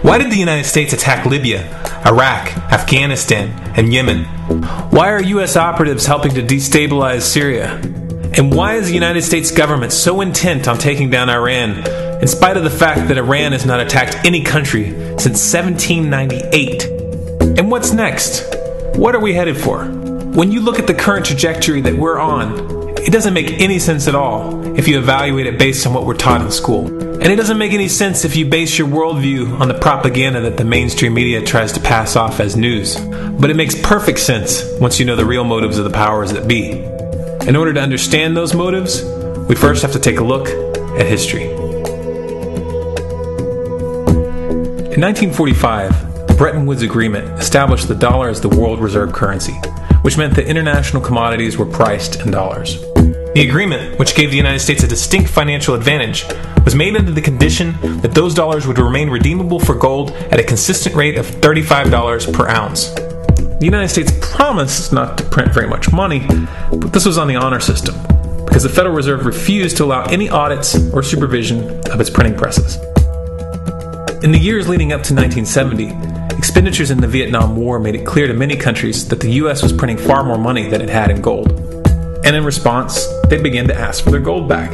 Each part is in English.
Why did the United States attack Libya, Iraq, Afghanistan, and Yemen? Why are U.S. operatives helping to destabilize Syria? And why is the United States government so intent on taking down Iran, in spite of the fact that Iran has not attacked any country since 1798? And what's next? What are we headed for? When you look at the current trajectory that we're on, it doesn't make any sense at all if you evaluate it based on what we're taught in school. And it doesn't make any sense if you base your worldview on the propaganda that the mainstream media tries to pass off as news. But it makes perfect sense once you know the real motives of the powers that be. In order to understand those motives, we first have to take a look at history. In 1945, the Bretton Woods Agreement established the dollar as the world reserve currency, which meant that international commodities were priced in dollars. The agreement, which gave the United States a distinct financial advantage, was made under the condition that those dollars would remain redeemable for gold at a consistent rate of $35 per ounce. The United States promised not to print very much money, but this was on the honor system, because the Federal Reserve refused to allow any audits or supervision of its printing presses. In the years leading up to 1970, expenditures in the Vietnam War made it clear to many countries that the U.S. was printing far more money than it had in gold. And in response, they began to ask for their gold back.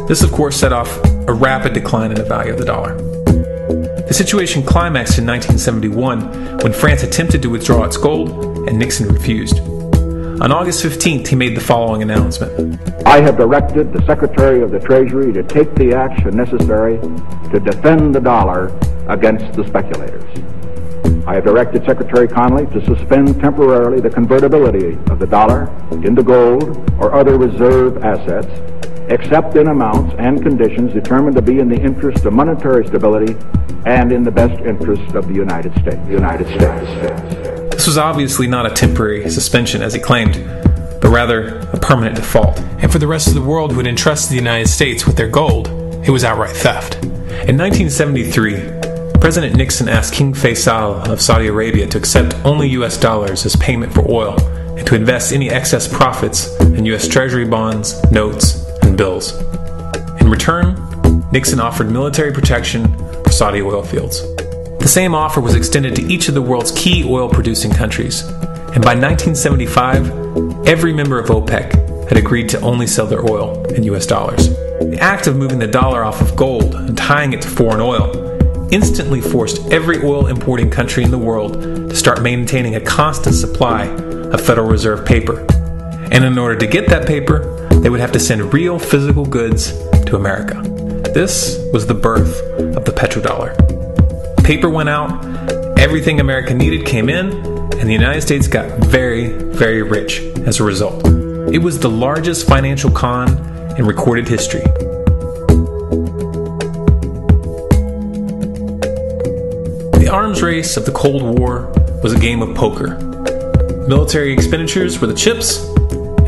This, of course, set off a rapid decline in the value of the dollar. The situation climaxed in 1971 when France attempted to withdraw its gold and Nixon refused. On August 15th, he made the following announcement. I have directed the Secretary of the Treasury to take the action necessary to defend the dollar against the speculators. I have directed Secretary Connally to suspend temporarily the convertibility of the dollar into gold or other reserve assets, except in amounts and conditions determined to be in the interest of monetary stability and in the best interest of the United States. This was obviously not a temporary suspension, as he claimed, but rather a permanent default. And for the rest of the world who had entrusted the United States with their gold, it was outright theft. In 1973, President Nixon asked King Faisal of Saudi Arabia to accept only U.S. dollars as payment for oil and to invest any excess profits in U.S. Treasury bonds, notes, and bills. In return, Nixon offered military protection for Saudi oil fields. The same offer was extended to each of the world's key oil-producing countries, and by 1975, every member of OPEC had agreed to only sell their oil in U.S. dollars. The act of moving the dollar off of gold and tying it to foreign oil instantly forced every oil-importing country in the world to start maintaining a constant supply of Federal Reserve paper. And in order to get that paper, they would have to send real physical goods to America. This was the birth of the petrodollar. Paper went out, everything America needed came in, and the United States got very, very rich as a result. It was the largest financial con in recorded history. The arms race of the Cold War was a game of poker. Military expenditures were the chips,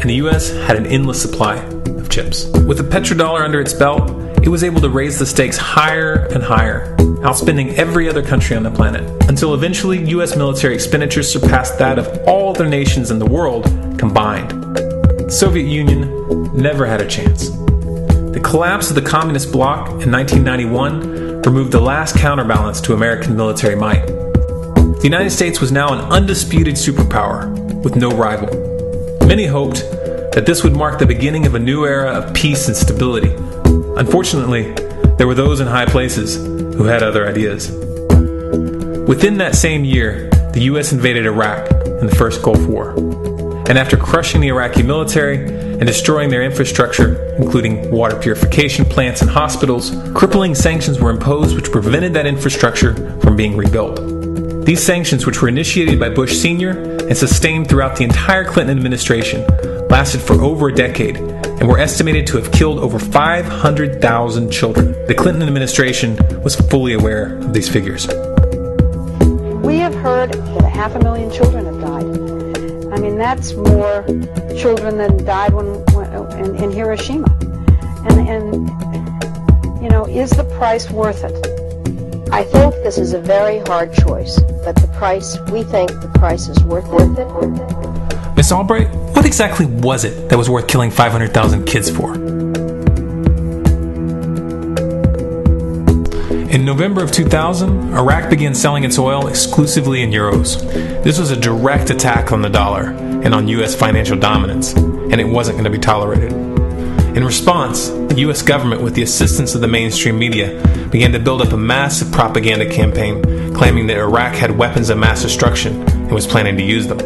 and the U.S. had an endless supply of chips. With the petrodollar under its belt, it was able to raise the stakes higher and higher, outspending every other country on the planet, until eventually U.S. military expenditures surpassed that of all other nations in the world combined. The Soviet Union never had a chance. The collapse of the communist bloc in 1991 removed the last counterbalance to American military might. The United States was now an undisputed superpower with no rival. Many hoped that this would mark the beginning of a new era of peace and stability. Unfortunately, there were those in high places who had other ideas. Within that same year, the U.S. invaded Iraq in the First Gulf War. And after crushing the Iraqi military and destroying their infrastructure, including water purification plants and hospitals, crippling sanctions were imposed which prevented that infrastructure from being rebuilt. These sanctions, which were initiated by Bush Sr. and sustained throughout the entire Clinton administration, lasted for over a decade and were estimated to have killed over 500,000 children. The Clinton administration was fully aware of these figures. We have heard that 500,000 children have died. I mean, that's more children than died in Hiroshima. And you know, is the price worth it? I think this is a very hard choice, but we think the price is worth it. Miss Albright, what exactly was it that was worth killing 500,000 kids for? In In November of 2000, Iraq began selling its oil exclusively in euros. This was a direct attack on the dollar and on U.S. financial dominance, and it wasn't going to be tolerated. In response, the U.S. government, with the assistance of the mainstream media, began to build up a massive propaganda campaign claiming that Iraq had weapons of mass destruction and was planning to use them.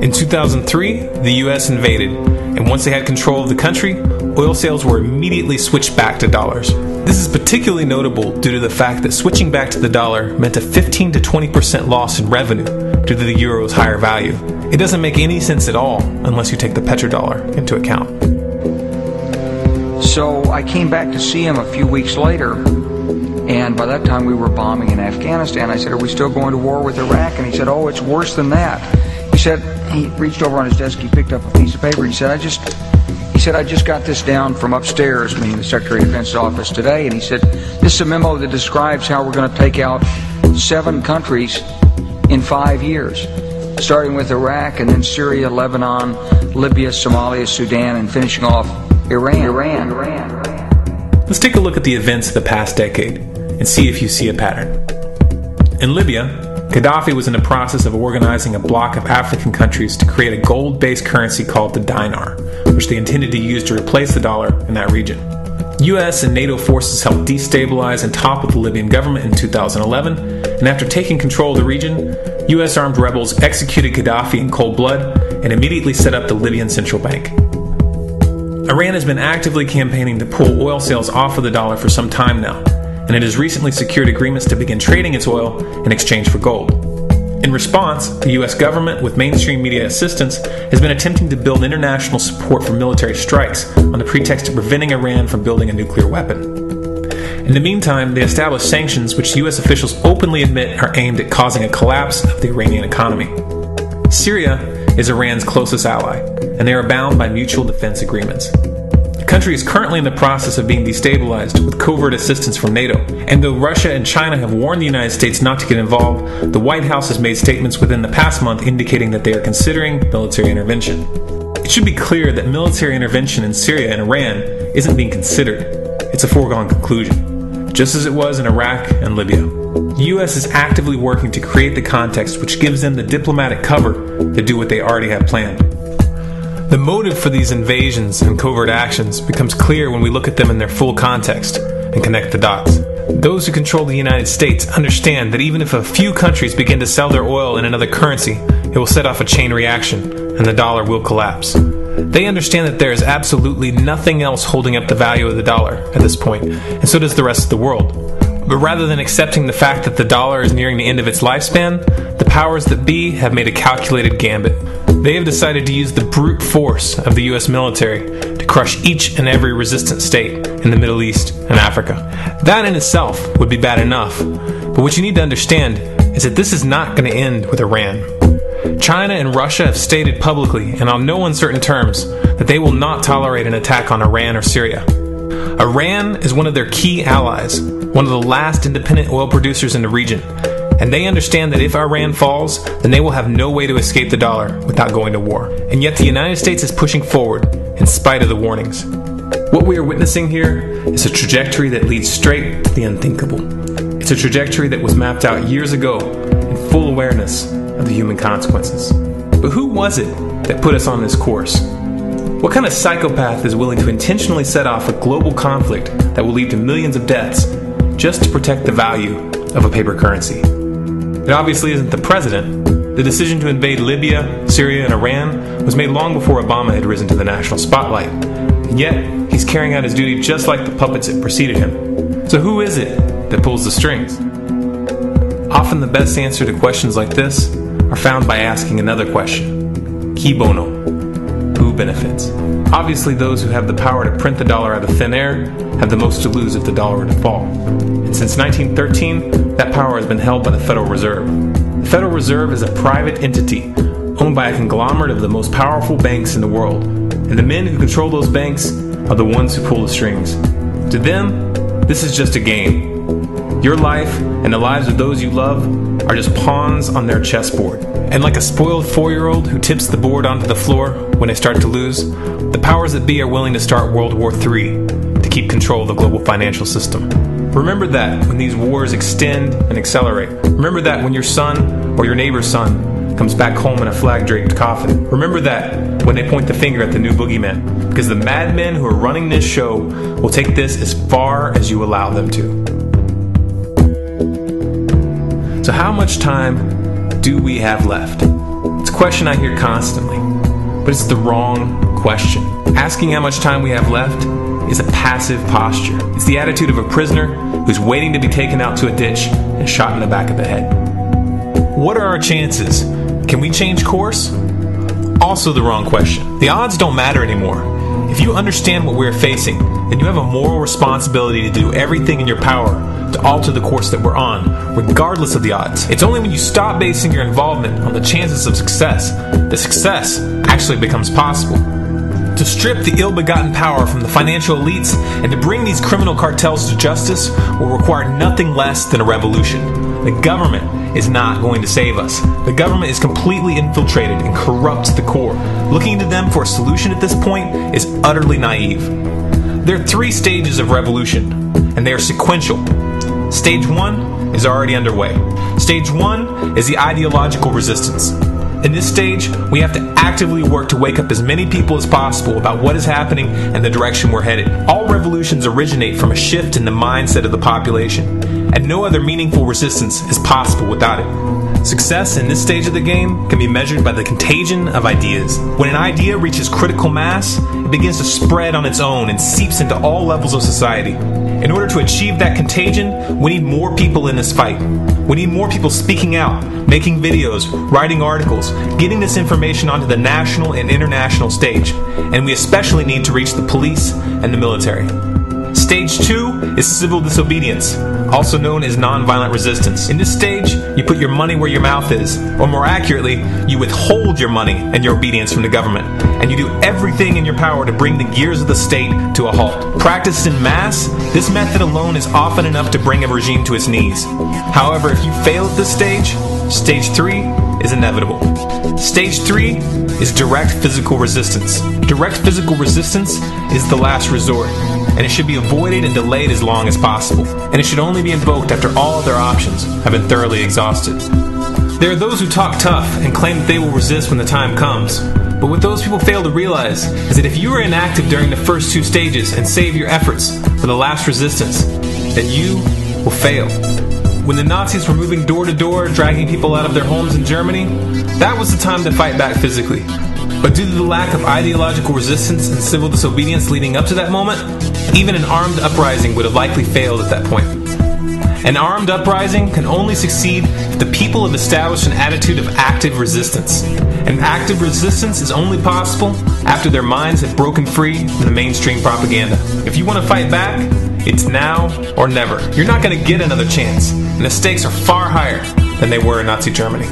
In 2003, the U.S. invaded, and once they had control of the country, oil sales were immediately switched back to dollars. This is particularly notable due to the fact that switching back to the dollar meant a 15 to 20% loss in revenue due to the euro's higher value. It doesn't make any sense at all unless you take the petrodollar into account. So I came back to see him a few weeks later, and by that time we were bombing in Afghanistan. I said, "Are we still going to war with Iraq?" And he said, "Oh, it's worse than that." He said, he reached over on his desk, he picked up a piece of paper, and he said, I just got this down from upstairs, meaning the Secretary of Defense's office today, and he said, "This is a memo that describes how we're going to take out 7 countries in 5 years, starting with Iraq, and then Syria, Lebanon, Libya, Somalia, Sudan, and finishing off Iran. Let's take a look at the events of the past decade and see if you see a pattern. In Libya, Gaddafi was in the process of organizing a bloc of African countries to create a gold-based currency called the dinar, which they intended to use to replace the dollar in that region. US and NATO forces helped destabilize and topple the Libyan government in 2011, and after taking control of the region, US armed rebels executed Gaddafi in cold blood and immediately set up the Libyan Central Bank. Iran has been actively campaigning to pull oil sales off of the dollar for some time now, and it has recently secured agreements to begin trading its oil in exchange for gold. In response, the US government, with mainstream media assistance, has been attempting to build international support for military strikes on the pretext of preventing Iran from building a nuclear weapon. In the meantime, they established sanctions which US officials openly admit are aimed at causing a collapse of the Iranian economy. Syria is Iran's closest ally, and they are bound by mutual defense agreements. The country is currently in the process of being destabilized with covert assistance from NATO, and though Russia and China have warned the United States not to get involved, the White House has made statements within the past month indicating that they are considering military intervention. It should be clear that military intervention in Syria and Iran isn't being considered. It's a foregone conclusion, just as it was in Iraq and Libya. The U.S. is actively working to create the context which gives them the diplomatic cover to do what they already have planned. The motive for these invasions and covert actions becomes clear when we look at them in their full context and connect the dots. Those who control the United States understand that even if a few countries begin to sell their oil in another currency, it will set off a chain reaction and the dollar will collapse. They understand that there is absolutely nothing else holding up the value of the dollar at this point, and so does the rest of the world. But rather than accepting the fact that the dollar is nearing the end of its lifespan, the powers that be have made a calculated gambit. They have decided to use the brute force of the US military to crush each and every resistant state in the Middle East and Africa. That in itself would be bad enough, but what you need to understand is that this is not going to end with Iran. China and Russia have stated publicly and on no uncertain terms that they will not tolerate an attack on Iran or Syria. Iran is one of their key allies, one of the last independent oil producers in the region, and they understand that if Iran falls, then they will have no way to escape the dollar without going to war. And yet the United States is pushing forward in spite of the warnings. What we are witnessing here is a trajectory that leads straight to the unthinkable. It's a trajectory that was mapped out years ago in full awareness of the human consequences. But who was it that put us on this course? What kind of psychopath is willing to intentionally set off a global conflict that will lead to millions of deaths just to protect the value of a paper currency? It obviously isn't the president. The decision to invade Libya, Syria, and Iran was made long before Obama had risen to the national spotlight. And yet, he's carrying out his duty just like the puppets that preceded him. So who is it that pulls the strings? Often the best answer to questions like this are found by asking another question. Qui bono? Who benefits? Obviously, those who have the power to print the dollar out of thin air have the most to lose if the dollar were to fall. And since 1913, that power has been held by the Federal Reserve. The Federal Reserve is a private entity owned by a conglomerate of the most powerful banks in the world. And the men who control those banks are the ones who pull the strings. To them, this is just a game. Your life and the lives of those you love are just pawns on their chessboard. And like a spoiled 4-year-old who tips the board onto the floor when they start to lose, the powers that be are willing to start World War III to keep control of the global financial system. Remember that when these wars extend and accelerate. Remember that when your son or your neighbor's son comes back home in a flag-draped coffin. Remember that when they point the finger at the new boogeyman, because the madmen who are running this show will take this as far as you allow them to. So how much time do we have left? It's a question I hear constantly, but it's the wrong question. Asking how much time we have left is a passive posture. It's the attitude of a prisoner who's waiting to be taken out to a ditch and shot in the back of the head. What are our chances? Can we change course? Also the wrong question. The odds don't matter anymore. If you understand what we're facing, then you have a moral responsibility to do everything in your power to alter the course that we're on, regardless of the odds. It's only when you stop basing your involvement on the chances of success that success actually becomes possible. To strip the ill-begotten power from the financial elites and to bring these criminal cartels to justice will require nothing less than a revolution. The government is not going to save us. The government is completely infiltrated and corrupt to the core. Looking to them for a solution at this point is utterly naive. There are 3 stages of revolution, and they are sequential. Stage 1 is already underway. Stage 1 is the ideological resistance. In this stage, we have to actively work to wake up as many people as possible about what is happening and the direction we're headed. All revolutions originate from a shift in the mindset of the population, and no other meaningful resistance is possible without it. Success in this stage of the game can be measured by the contagion of ideas. When an idea reaches critical mass, it begins to spread on its own and seeps into all levels of society. In order to achieve that contagion, we need more people in this fight. We need more people speaking out, making videos, writing articles, getting this information onto the national and international stage. And we especially need to reach the police and the military. Stage 2 is civil disobedience, also known as nonviolent resistance. In this stage, you put your money where your mouth is, or more accurately, you withhold your money and your obedience from the government, and you do everything in your power to bring the gears of the state to a halt. Practiced in mass, this method alone is often enough to bring a regime to its knees. However, if you fail at this stage, stage 3 is inevitable. Stage 3 is direct physical resistance. Direct physical resistance is the last resort, and it should be avoided and delayed as long as possible. And it should only be invoked after all other options have been thoroughly exhausted. There are those who talk tough and claim that they will resist when the time comes. But what those people fail to realize is that if you are inactive during the first 2 stages and save your efforts for the last resistance, then you will fail. When the Nazis were moving door to door, dragging people out of their homes in Germany, that was the time to fight back physically. But due to the lack of ideological resistance and civil disobedience leading up to that moment, even an armed uprising would have likely failed at that point. An armed uprising can only succeed if the people have established an attitude of active resistance. And active resistance is only possible after their minds have broken free from the mainstream propaganda. If you want to fight back, it's now or never. You're not going to get another chance, and the stakes are far higher than they were in Nazi Germany.